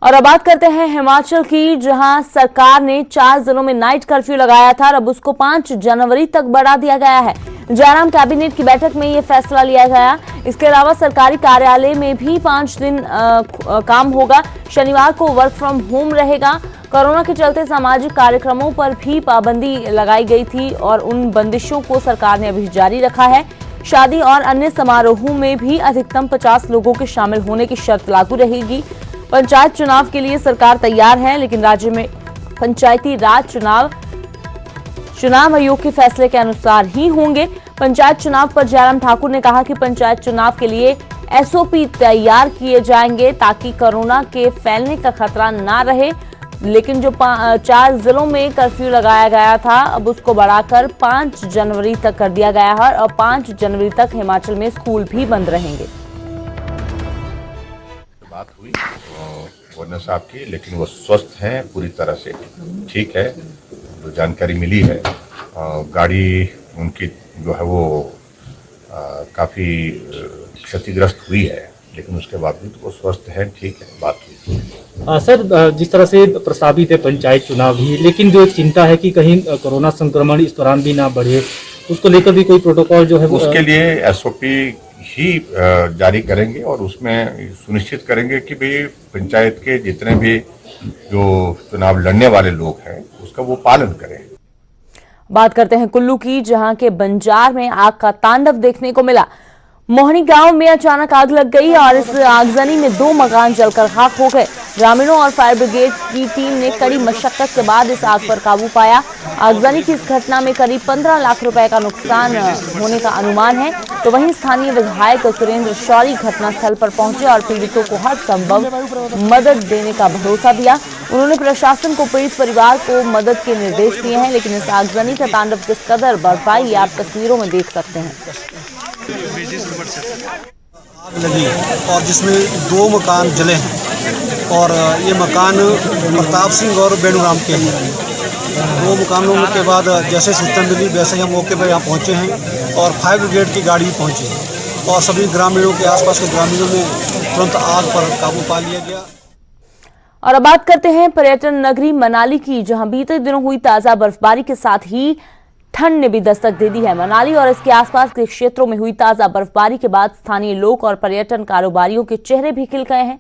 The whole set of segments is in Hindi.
और अब बात करते हैं हिमाचल की, जहां सरकार ने 4 जिलों में नाइट कर्फ्यू लगाया था और अब उसको 5 जनवरी तक बढ़ा दिया गया है। जयराम कैबिनेट की बैठक में ये फैसला लिया गया। इसके अलावा सरकारी कार्यालय में भी 5 दिन काम होगा। शनिवार को वर्क फ्रॉम होम रहेगा। कोरोना के चलते सामाजिक कार्यक्रमों पर भी पाबंदी लगाई गई थी और उन बंदिशों को सरकार ने अभी जारी रखा है। शादी और अन्य समारोहों में भी अधिकतम 50 लोगों के शामिल होने की शर्त लागू रहेगी। पंचायत चुनाव के लिए सरकार तैयार है, लेकिन राज्य में पंचायती राज चुनाव आयोग के फैसले के अनुसार ही होंगे। पंचायत चुनाव पर जयराम ठाकुर ने कहा कि पंचायत चुनाव के लिए एसओपी तैयार किए जाएंगे ताकि कोरोना के फैलने का खतरा ना रहे। लेकिन जो 4 जिलों में कर्फ्यू लगाया गया था, अब उसको बढ़ाकर 5 जनवरी तक कर दिया गया है और 5 जनवरी तक हिमाचल में स्कूल भी बंद रहेंगे। बात हुई गवर्नर साहब की, लेकिन वो स्वस्थ हैं पूरी तरह से, ठीक है। जो जानकारी मिली है, गाड़ी उनकी जो है वो काफ़ी क्षतिग्रस्त हुई है, लेकिन उसके बावजूद वो स्वस्थ हैं, ठीक है। बात हुई सर, जिस तरह से प्रस्तावित है पंचायत चुनाव भी, लेकिन जो एक चिंता है कि कहीं कोरोना संक्रमण इस दौरान भी ना बढ़े, उसको लेकर भी कोई प्रोटोकॉल जो है उसके लिए एसओपी ही जारी करेंगे और उसमें सुनिश्चित करेंगे कि भाई पंचायत के जितने भी जो चुनाव लड़ने वाले लोग हैं उसका वो पालन करें। बात करते हैं कुल्लू की, जहां के बंजार में आग का तांडव देखने को मिला। मोहनी गांव में अचानक आग लग गई और इस आगजनी में 2 मकान जलकर खाक हो गए। ग्रामीणों और फायर ब्रिगेड की टीम ने कड़ी मशक्कत के बाद इस आग पर काबू पाया। आगजनी की इस घटना में करीब 15 लाख रुपए का नुकसान होने का अनुमान है। तो वहीं स्थानीय विधायक सुरेंद्र शौरी घटनास्थल पर पहुंचे और पीड़ितों को हर संभव मदद देने का भरोसा दिया। उन्होंने प्रशासन को पीड़ित परिवार को मदद के निर्देश दिए हैं। लेकिन इस आगजनी का तांडव किस कदर बढ़ पाई, ये आप तस्वीरों में देख सकते हैं। आग लगी और जिसमें 2 मकान जले हैं और ये मकान प्रताप सिंह और बेणुराम के हैं। 2 मकानों के बाद जैसे सूचना मिली वैसे ही हम मौके पर यहाँ पहुँचे हैं और फायर ब्रिगेड की गाड़ी भी पहुँची और सभी ग्रामीणों के आसपास के ग्रामीणों ने तुरंत आग पर काबू पा लिया गया। और अब बात करते हैं पर्यटन नगरी मनाली की, जहां बीते दिनों हुई ताजा बर्फबारी के साथ ही ठंड ने भी दस्तक दे दी है। मनाली और इसके आसपास के क्षेत्रों में हुई ताजा बर्फबारी के बाद स्थानीय लोग और पर्यटन कारोबारियों के चेहरे भी खिल गए हैं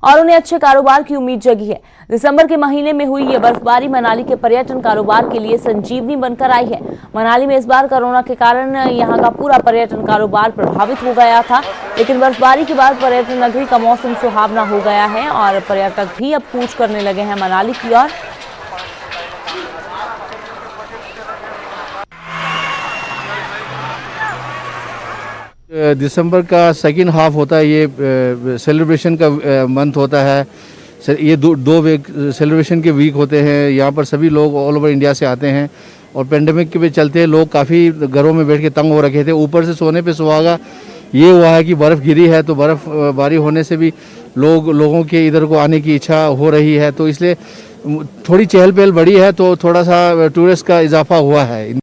और उन्हें अच्छे कारोबार की उम्मीद जगी है। दिसंबर के महीने में हुई ये बर्फबारी मनाली के पर्यटन कारोबार के लिए संजीवनी बनकर आई है। मनाली में इस बार कोरोना के कारण यहाँ का पूरा पर्यटन कारोबार प्रभावित हो गया था, लेकिन बर्फबारी के बाद पर्यटन नगरी का मौसम सुहावना हो गया है और पर्यटक भी अब कूच करने लगे हैं मनाली की ओर। दिसंबर का सेकंड हाफ होता है, ये सेलिब्रेशन का मंथ होता है। ये दो वीक सेलिब्रेशन के वीक होते हैं। यहाँ पर सभी लोग ऑल ओवर इंडिया से आते हैं और पेंडेमिक के चलते लोग काफ़ी घरों में बैठ के तंग हो रखे थे। ऊपर से सोने पे सुहागा ये हुआ है कि बर्फ़ गिरी है, तो बर्फ़बारी होने से भी लोगों के इधर को आने की इच्छा हो रही है, तो इसलिए थोड़ी चहल पहल बढ़ी है, तो थोड़ा सा टूरिस्ट का इजाफा हुआ है।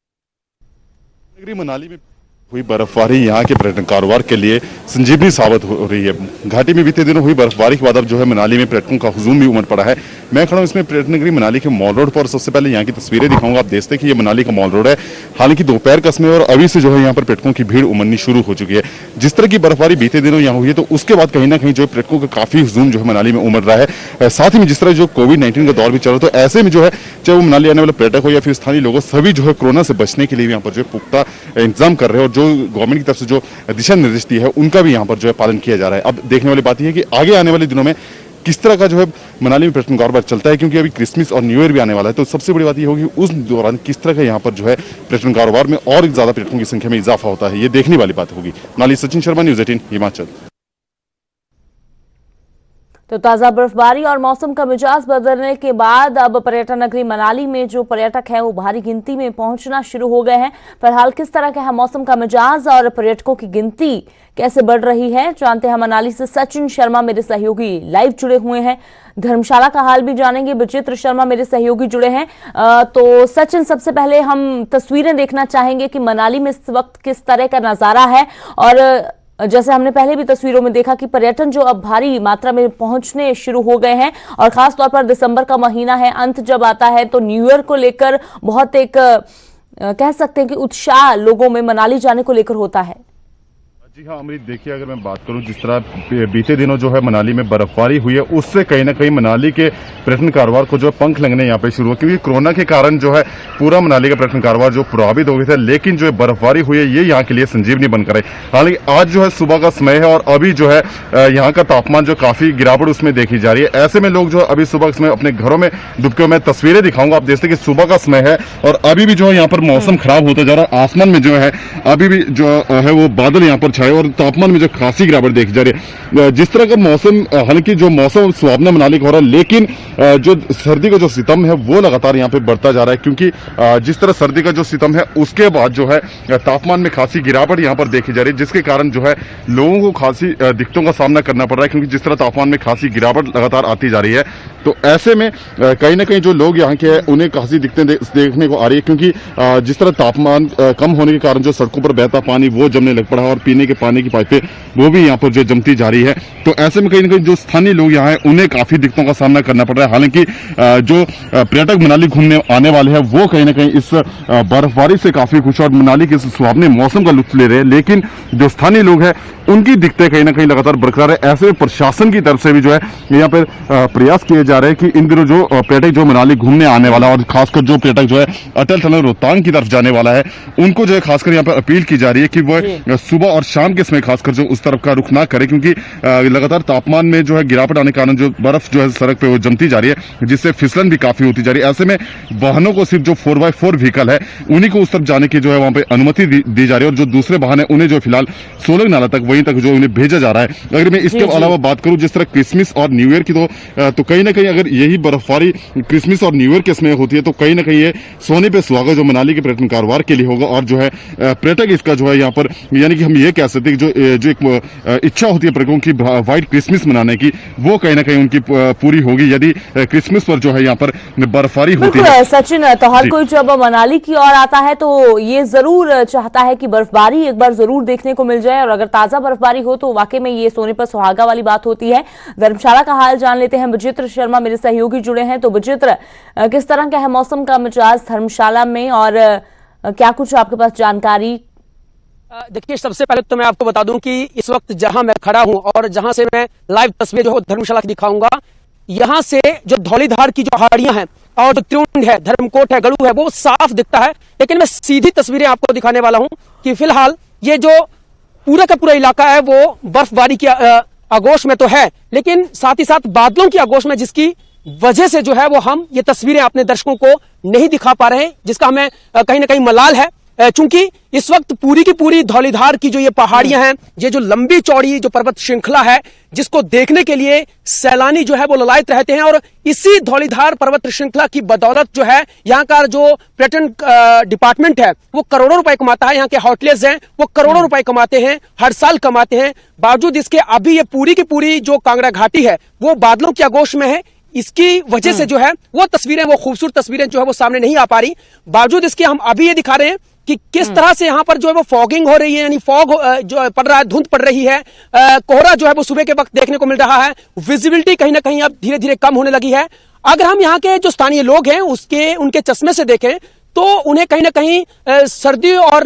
मनाली में हुई बर्फबारी यहाँ के पर्यटन कारोबार के लिए संजीवनी साबित हो रही है। घाटी में बीते दिनों हुई बर्फबारी के बाद अब जो है मनाली में पर्यटकों का हुजूम भी उमड़ पड़ा है। मैं खड़ा हूँ इसमें पर्यटन नगरी मनाली के मॉल रोड पर। सबसे पहले यहाँ की तस्वीरें दिखाऊंगा। आप देखते हैं कि ये मनाली का मॉल रोड है। हालांकि दोपहर का समय और अभी से जो है यहाँ पर पर्यटकों की भीड़ उमड़नी शुरू हो चुकी है। जिस तरह की बर्फबारी बीते दिनों यहाँ हुई है, तो उसके बाद कहीं ना कहीं जो पर्यटकों का काफी हुजूम जो है मनाली में उमड़ रहा है। साथ ही में जिस तरह जो कोविड-19 का दौर भी चल रहा है, तो ऐसे में जो है चाहे वो मनाली आने वाले पर्यटक हो या फिर स्थानीय लोगों, सभी जो है कोरोना से बचने के लिए यहाँ पर जो है पुख्ता इंतजाम कर रहे हैं और जो गवर्नमेंट की तरफ से जो दिशा निर्देश दी है उनका भी यहाँ पर जो है पालन किया जा रहा है। अब देखने वाली बात यह है कि आगे आने वाले दिनों में किस तरह का जो है मनाली में पर्यटन कारोबार चलता है, क्योंकि अभी क्रिसमस और न्यू ईयर भी आने वाला है। तो सबसे बड़ी बात यह होगी उस दौरान किस तरह का यहाँ पर जो है पर्यटन कारोबार में और ज्यादा पर्यटकों की संख्या में इजाफा होता है, ये देखने वाली बात होगी। मनाली सचिन शर्मा, न्यूज़ 18 हिमाचल। तो ताजा बर्फबारी और मौसम का मिजाज बदलने के बाद अब पर्यटन नगरी मनाली में जो पर्यटक हैं वो भारी गिनती में पहुंचना शुरू हो गए हैं। फिलहाल किस तरह का है मौसम का मिजाज और पर्यटकों की गिनती कैसे बढ़ रही है, जानते हैं। मनाली से सचिन शर्मा मेरे सहयोगी लाइव जुड़े हुए हैं। धर्मशाला का हाल भी जानेंगे। विचित्र शर्मा मेरे सहयोगी जुड़े हैं। तो सचिन, सबसे पहले हम तस्वीरें देखना चाहेंगे कि मनाली में इस वक्त किस तरह का नजारा है और जैसे हमने पहले भी तस्वीरों में देखा कि पर्यटन जो अब भारी मात्रा में पहुंचने शुरू हो गए हैं और खास तौर पर दिसंबर का महीना है, अंत जब आता है तो न्यू ईयर को लेकर बहुत एक कह सकते हैं कि उत्साह लोगों में मनाली जाने को लेकर होता है। जी हाँ अमृत, देखिए अगर मैं बात करूं जिस तरह बीते दिनों जो है मनाली में बर्फबारी हुई है, उससे कहीं ना कहीं मनाली के पर्यटन कारोबार को जो पंख लगने यहाँ पे शुरू हुआ, क्योंकि कोरोना के कारण जो है पूरा मनाली का पर्यटन कारोबार जो प्रभावित हो गया था। लेकिन जो बर्फबारी हुई है ये यहाँ के लिए संजीवनी बनकर आई। हालांकि आज जो है सुबह का समय है और अभी जो है यहाँ का तापमान जो काफी गिरावट उसमें देखी जा रही है। ऐसे में लोग जो है अभी सुबह के समय अपने घरों में दुबके, मैं तस्वीरें दिखाऊंगा, आप देखते हैं कि सुबह का समय है और अभी भी जो है यहाँ पर मौसम खराब होता जा रहा है। आसमान में जो है अभी भी जो है वो बादल यहाँ पर छाए और तापमान में जो खासी गिरावट देखी जा रही है। जिस तरह का मौसम, हालांकि जो मौसम सुहावना मनाली का हो रहा है, लेकिन जो सर्दी का जो सितम है वो लगातार यहाँ पे बढ़ता जा रहा है, क्योंकि जिस तरह सर्दी का जो सितम है उसके बाद जो है तापमान में खासी गिरावट यहाँ पर देखी जा रही है, जिसके कारण जो है लोगों को खासी दिक्कतों का सामना करना पड़ रहा है। क्योंकि जिस तरह तापमान में खासी गिरावट लगातार आती जा रही है, तो ऐसे में कहीं ना कहीं जो लोग यहाँ के हैं उन्हें खासी दिक्कतें देखने को आ रही है। क्योंकि जिस तरह तापमान कम होने के कारण जो सड़कों पर बहता पानी वो जमने लग पड़ा है और पीने के पानी की पाइपें वो भी यहाँ पर जो जमती जा रही है। तो ऐसे में कहीं ना कहीं जो स्थानीय लोग यहाँ हैं उन्हें काफी दिक्कतों का सामना करना पड़ रहा है। हालांकि जो पर्यटक मनाली घूमने आने वाले हैं वो कहीं ना कहीं इस बर्फबारी से काफी खुश और मनाली के इस सुहावने मौसम का लुत्फ ले रहे हैं, लेकिन जो स्थानीय लोग हैं उनकी दिक्कतें कहीं ना कहीं लगातार बरकरार है। ऐसे में प्रशासन की तरफ से भी जो है यहाँ पर प्रयास किए जा रहे हैं कि इन दिनों जो पर्यटक जो मनाली घूमने आने वाला और खासकर जो पर्यटक जो है अटल टनल रोहतांग की तरफ जाने वाला है, उनको जो है खासकर यहाँ पर अपील की जा रही है कि वह सुबह और शाम के समय खासकर जो उस तरफ का रुख ना करे, क्योंकि लगातार तापमान में जो है गिरावट आने के कारण जो बर्फ जो है सड़क पे वो जमती जा रही है, जिससे फिसलन भी काफी होती जा रही है। ऐसे में वाहनों को सिर्फ जो 4x4 व्हीकल है उन्हीं को उस तरफ जाने की जो है वहां पे अनुमति दी जा रही है, और जो दूसरे वाहन है उन्हें जो फिलहाल सोलंग नाला तक वहीं तक जो उन्हें भेजा जा रहा है। अगर मैं इसके अलावा बात करूं जिस तरह क्रिसमस और न्यू ईयर की, तो कहीं ना कहीं अगर यही बर्फबारी क्रिसमस और न्यू ईयर के समय होती है तो कहीं ना कहीं ये सोने पे सुहागा जो मनाली के पर्यटन कारोबार के लिए होगा। और जो है पर्यटक इसका जो है यहाँ पर, यानी कि हम ये कह सकते हैं कि जो एक इच्छा होती है पर्यटकों की व्हाइट क्रिसमस मनाने की, वो कहीं ना कहीं उनकी पूरी होगी यदि क्रिसमस पर जो है यहाँ पर बर्फबारी होती है। सचिन, तो हर कोई जब मनाली की ओर आता है तो ये जरूर चाहता है कि बर्फबारी एक बार जरूर देखने को मिल जाए, और अगर ताजा बर्फबारी हो तो वाकई में ये सोने पर सुहागा वाली बात होती है। धर्मशाला का हाल जान लेते हैं, विचित्र शर्मा मेरे सहयोगी जुड़े हैं। तो विचित्र, किस तरह का है मौसम का मिजाज धर्मशाला में और क्या कुछ आपके पास जानकारी? देखिए, सबसे पहले तो मैं आपको बता दूं कि इस वक्त जहां मैं खड़ा हूं और जहां से मैं लाइव तस्वीर जो धर्मशाला की दिखाऊंगा, यहां से जो धौलीधार की जो पहाड़ियां हैं और जो त्रिउंड है, धर्मकोट है, गड़ू है, वो साफ दिखता है। लेकिन मैं सीधी तस्वीरें आपको दिखाने वाला हूं कि फिलहाल ये जो पूरा का पूरा इलाका है वो बर्फबारी की आगोश में तो है, लेकिन साथ ही साथ बादलों की आगोश में, जिसकी वजह से जो है वो हम ये तस्वीरें अपने दर्शकों को नहीं दिखा पा रहे हैं, जिसका हमें कहीं ना कहीं मलाल है। चूंकि इस वक्त पूरी की पूरी धौलीधार की जो ये पहाड़ियां हैं, ये जो लंबी चौड़ी जो पर्वत श्रृंखला है, जिसको देखने के लिए सैलानी जो है वो ललायत रहते हैं, और इसी धौलीधार पर्वत श्रृंखला की बदौलत जो है यहाँ का जो पर्यटन डिपार्टमेंट है वो करोड़ों रुपए कमाता है। यहाँ के होटलेस हैं वो करोड़ों रुपए कमाते हैं, हर साल कमाते हैं। बावजूद इसके अभी ये पूरी की पूरी जो कांगड़ा घाटी है वो बादलों की आगोश में है। इसकी वजह से जो है वो तस्वीरें, वो खूबसूरत तस्वीरें जो है वो सामने नहीं आ पा रही। बावजूद इसके हम अभी ये दिखा रहे हैं कि किस तरह से यहाँ पर जो है वो फॉगिंग हो रही है, यानी फॉग जो पड़ रहा है, धुंध पड़ रही है, कोहरा जो है वो सुबह के वक्त देखने को मिल रहा है। विजिबिलिटी कहीं ना कहीं अब धीरे धीरे कम होने लगी है। अगर हम यहाँ के जो स्थानीय लोग हैं उनके चश्मे से देखें तो उन्हें कहीं ना कहीं सर्दी और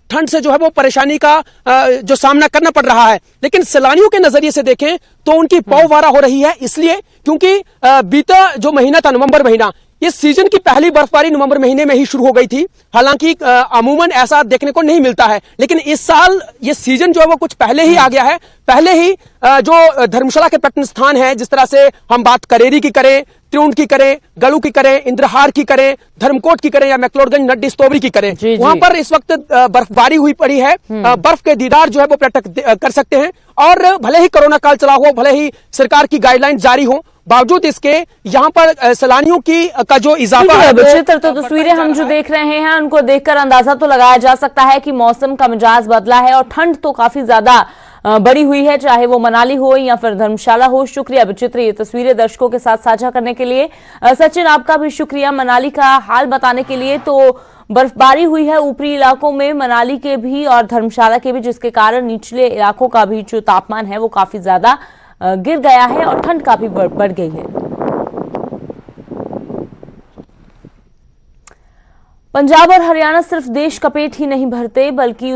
ठंड से जो है वो परेशानी का जो सामना करना पड़ रहा है। लेकिन सैलानियों के नजरिए से देखें तो उनकी पौवारा हो रही है, इसलिए क्योंकि बीता जो महीना था, नवंबर महीना, इस सीजन की पहली बर्फबारी नवंबर महीने में ही शुरू हो गई थी। हालांकि अमूमन ऐसा देखने को नहीं मिलता है, लेकिन इस साल ये सीजन जो है वो कुछ पहले ही आ गया है। पहले ही जो धर्मशाला के पर्यटन स्थान है, जिस तरह से हम बात करेरी की करें, त्रिउंड की करें, गड़ू की करें, इंद्रहार की करें, धर्मकोट की करें या मैक्लोडगंज, नड्डी, स्तोबरी की करें, वहां पर इस वक्त बर्फबारी हुई पड़ी है। बर्फ के दीदार जो है वो पर्यटक कर सकते हैं। और भले ही कोरोना काल चला हो, भले ही सरकार की गाइडलाइन जारी हो, बावजूद इसके यहाँ पर सैलानियों की का जो इजाफा है। विचित्र, तो तस्वीरें हम जो देख रहे हैं उनको देखकर अंदाजा तो लगाया जा सकता है कि मौसम का मिजाज बदला है और ठंड तो काफी ज्यादा बड़ी हुई है, चाहे वो मनाली हो या फिर धर्मशाला हो। शुक्रिया विचित्र, ये तस्वीरें दर्शकों के साथ साझा करने के लिए। सचिन, आपका भी शुक्रिया मनाली का हाल बताने के लिए। तो बर्फबारी हुई है ऊपरी इलाकों में, मनाली के भी और धर्मशाला के भी, जिसके कारण निचले इलाकों का भी जो तापमान है वो काफी ज्यादा गिर गया है और ठंड काफी बढ़ गई है। पंजाब और हरियाणा सिर्फ देश का पेट ही नहीं भरते बल्कि